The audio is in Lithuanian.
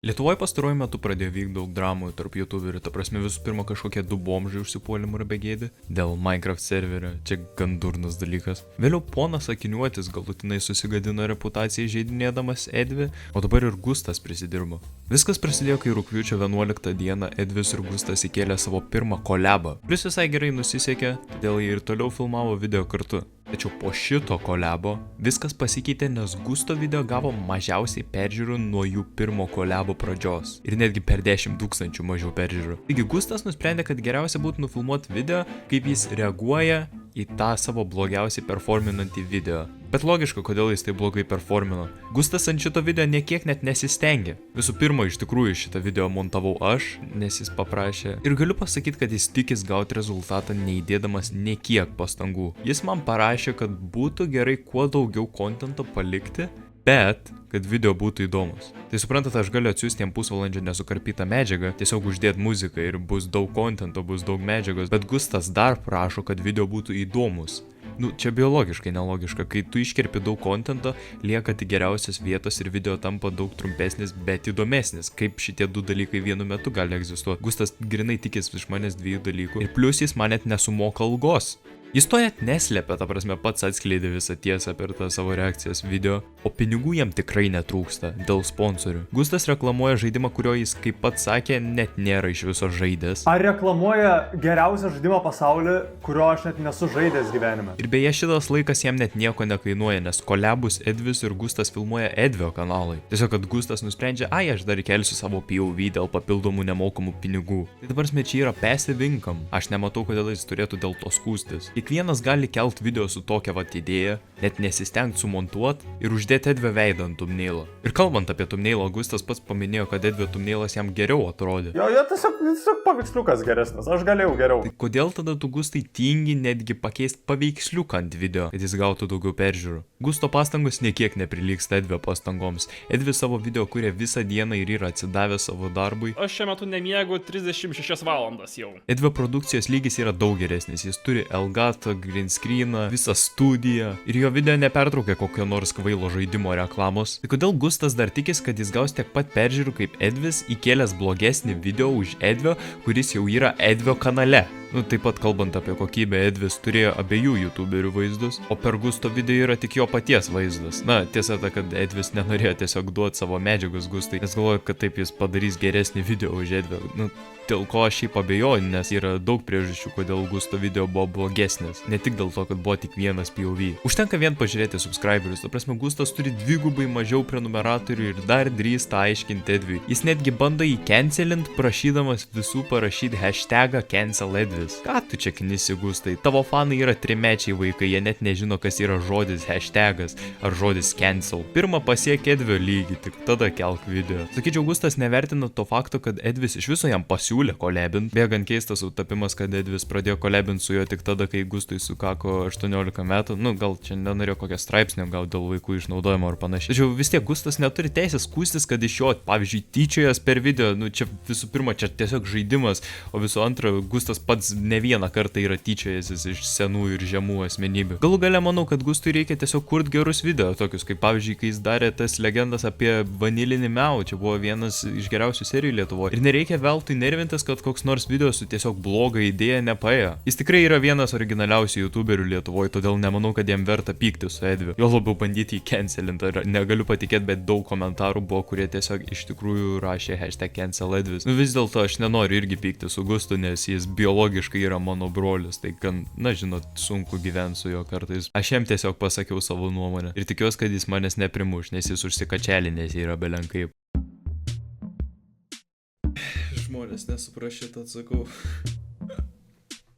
Lietuvoje pastaruoju metu pradėjo vykti daug dramų tarp youtuberių, ta prasme visų pirma kažkokie du bomžai užsipuolė Murabegėdį dėl Minecraft serverio, čia gan durnas dalykas. Vėliau ponas Akiniuotis galutinai susigadino reputaciją žaidinėdamas Edvi, o dabar ir Gustas prisidirbo. Viskas prasidėjo, kai rugpjūčio 11 dieną Edvis ir Gustas įkėlė savo pirmą kolebą. Kuris visai gerai nusisekė, todėl jie ir toliau filmavo video kartu. Tačiau po šito kolebo viskas pasikeitė, nes Gusto video gavo mažiausiai peržiūrų nuo jų pirmo kolebo pradžios. Ir netgi per 10 000 mažiau peržiūrų. Taigi Gustas nusprendė, kad geriausia būtų nufilmuoti video, kaip jis reaguoja į tą savo blogiausiai performinantį video. Bet logiška, kodėl jis tai blogai performino. Gustas ant šito video niekiek net nesistengė. Visų pirma, iš tikrųjų šitą video montavau aš, nes jis paprašė. Ir galiu pasakyti, kad jis tikis gauti rezultatą neįdėdamas niekiek pastangų. Jis man parašė, kad būtų gerai kuo daugiau kontento palikti, bet kad video būtų įdomus. Tai suprantate, aš galiu atsiųsti jam pusvalandžio nesukarpytą medžiagą, tiesiog uždėti muziką ir bus daug kontento, bus daug medžiagos, bet Gustas dar prašo, kad video būtų įdomus. Nu, čia biologiškai nelogiška, kai tu iškerpi daug kontento, lieka tik geriausios vietos ir video tampa daug trumpesnis, bet įdomesnis. Kaip šitie du dalykai vienu metu gali egzistuoti. Gustas grinai tikis iš manęs dviejų dalykų ir plius jis man net nesumoka algos. Jis to net neslėpė, ta prasme pats atskleidė visą tiesą per tą savo reakcijas video, o pinigų jam tikrai netrūksta dėl sponsorių. Gustas reklamuoja žaidimą, kurio jis, kaip pats sakė, net nėra iš viso žaidęs. Ar reklamuoja geriausią žaidimą pasaulyje, kurio aš net nesu žaidęs gyvenime? Ir beje, šitas laikas jam net nieko nekainuoja, nes kolebus Edvis ir Gustas filmuoja Edvio kanalai. Tiesiog, kad Gustas nusprendžia, aš dar kelsiu savo POV dėl papildomų nemokamų pinigų. Tai dabar čia yra passive income. Aš nematau, kodėl jis turėtų dėl to skųstis. Kiekvienas gali kelt video su tokia vat idėja, net nesistengti sumontuot ir uždėti Edvio veidą ant thumbnailo. Ir kalbant apie thumbnailą, Gustas pats paminėjo, kad Edvio thumbnailas jam geriau atrodė. Jo, tiesiog paveiksliukas geresnis, aš galėjau geriau. Tai kodėl tada tu Gustai tingi netgi pakeisti paveiksliuką ant video, kad jis gautų daugiau peržiūrų? Gusto pastangos niekiek neprilygsta Edvio pastangoms. Edvi savo video kuria visą dieną ir yra atsidavęs savo darbui. Aš šiuo metu nemiegu 36 valandas jau. Edvio produkcijos lygis yra daug geresnis, jis turi Elgato, green screeną, visą studiją ir jo video nepertraukia kokio nors kvailo žaidimo reklamos. Tai kodėl Gustas dar tikis, kad jis gaus tiek pat peržiūrų kaip Edvis, įkėlęs blogesnį video už Edvio, kuris jau yra Edvio kanale? Nu, taip pat kalbant apie kokybę, Edvis turėjo abiejų youtuberių vaizdus, o per Gusto video yra tik jo paties vaizdas. Na, tiesa ta, kad Edvis nenorėjo tiesiog duoti savo medžiagos Gustai, nes galvoja, kad taip jis padarys geresnį video už Edvio. Nu, dėl ko aš šiaip abejoju, nes yra daug priežasčių, kodėl Gusto video buvo blogesnis. Ne tik dėl to, kad buvo tik vienas POV. Užtenka vien pažiūrėti subscriberius, ta prasme Gustas turi dvigubai mažiau prenumeratorių ir dar drįsta aiškinti Edviui. Jis netgi bando jį cancelint, prašydamas visų parašyti hashtagą canceledvi. Ką tu čia knisi, Gustai? Tavo fanai yra trimečiai vaikai, jie net nežino, kas yra žodis hashtagas ar žodis cancel. Pirma pasiek Edvio lygį, tik tada kelk video. Sakyčiau, Gustas nevertina to fakto, kad Edvis iš viso jam pasiūlė kolebint. Bėgant keistas sutapimas, kad Edvis pradėjo kolebint su juo tik tada, kai Gustui sukako 18 metų. Nu, gal čia nenorėjo kokią straipsnį gauti dėl vaikų išnaudojimo ar panašiai. Tačiau vis tiek Gustas neturi teisės skųstis, kad iš jo, pavyzdžiui, tyčiojas per video. Nu, čia visų pirma, čia tiesiog žaidimas, o visų antra, Gustas pats ne vieną kartą yra tyčiojęsis iš senų ir žemų asmenybių. Galų gale manau, kad Gustui reikia tiesiog kurti gerus video, tokius kaip pavyzdžiui, kai jis darė tas legendas apie vanilinį Miau, čia buvo vienas iš geriausių serijų Lietuvoje. Ir nereikia veltui nervintis, kad koks nors video su tiesiog bloga idėja nepaėjo. Jis tikrai yra vienas originaliausių youtuberių Lietuvoje, todėl nemanau, kad jam verta pykti su Edviu. Jo labiau bandyti jį cancelinti, negaliu patikėti, bet daug komentarų buvo, kurie tiesiog iš tikrųjų rašė hashtag canceledvis. Nu vis dėlto aš nenoriu irgi pykti su Gustu, nes jis biologiškai yra mano brolis, tai gan, na žinot, sunku gyventi su juo kartais. Aš jam tiesiog pasakiau savo nuomonę ir tikiuosi, kad jis manęs neprimuš, nes jis užsikačelinės yra belenkaip. Žmonės nesupras šitą, atsakau.